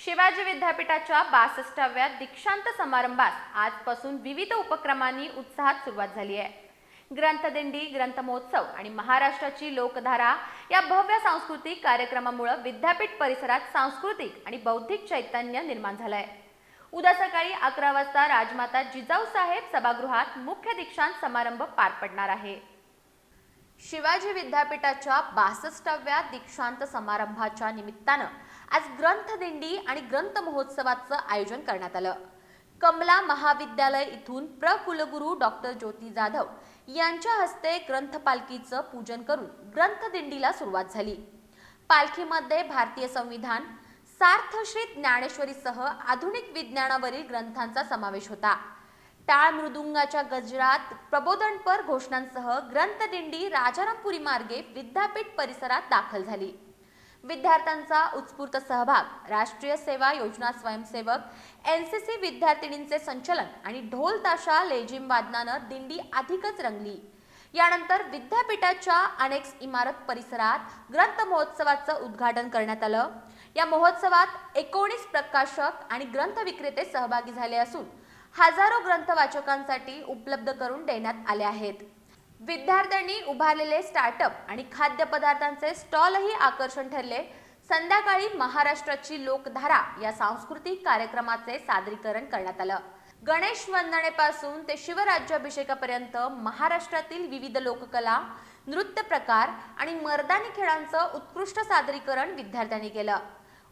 शिवाजी विद्यापीठाच्या 62व्या दीक्षांत समारंभास आजपासून विविध उपक्रमांनी उत्साहात सुरुवात झाली आहे। ग्रंथदिंडी, ग्रंथ महोत्सव आणि महाराष्ट्राची लोकधारा या भव्य सांस्कृतिक कार्यक्रमामुळे विद्यापीठ परिसरात सांस्कृतिक आणि बौद्धिक चैतन्य निर्माण झालं आहे। उद्या सकाळी 11 वाजता राजमाता जिजाऊ साहेब सभागृहात मुख्य दीक्षांत समारंभ पार पडणार आहे। शिवाजी विद्यापीठाच्या 62व्या दीक्षांत समारंभाच्या निमित्तानं आज ग्रंथदिंडी आणि ग्रंथ महोत्सवाचं आयोजन करण्यात आलं। कमला महाविद्यालय इथून कुलगुरू डॉक्टर ज्योती जाधव यांच्या हस्ते ग्रंथ पालखीचं पूजन करून ग्रंथदिंडीला सुरुवात झाली। पालखीमध्ये भारतीय संविधान, सार्थश्री ज्ञानेश्वरीसह आधुनिक विज्ञानावरील ग्रंथांचा समावेश होता। टाळ मृदुंगाच्या गजरात प्रबोधनपर घोषणांसह ग्रंथदिंडी राजारामपुरी मार्गे विद्यापीठ परिसरात दाखल झाली। विद्यार्थ्यांचा उत्स्फूर्त सहभाग, राष्ट्रीय सेवा योजना स्वयंसेवक, एनसीसी विद्यार्थिनींचे संचलन आणि ढोल ताशा लेझिम वादनानं दिंडी अधिकच रंगली। यानंतर विद्यापीठाच्या अनेक इमारत परिसरात ग्रंथ महोत्सवाचं उद्घाटन करण्यात आलं। या महोत्सवात 19 प्रकाशक आणि ग्रंथ विक्रेते सहभागी झाले असून हजारो ग्रंथ वाचकांसाठी उपलब्ध करून देण्यात आले आहेत। विद्यार्थ्यांनी उभारलेले स्टार्टअप आणि खाद्यपदार्थांचे स्टॉलही आकर्षण ठरले। संध्याकाळी महाराष्ट्राची लोकधारा या सांस्कृतिक कार्यक्रमाचे सादरीकरण करण्यात आलं। गणेश वंदनेपासून ते शिवराज्याभिषेकापर्यंत महाराष्ट्रातील विविध लोककला, नृत्य प्रकार आणि मर्दानी खेळांचं उत्कृष्ट सादरीकरण विद्यार्थ्यांनी केलं।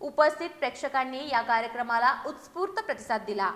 उपस्थित प्रेक्षकांनी या कार्यक्रमाला उत्स्फूर्त प्रतिसाद दिला।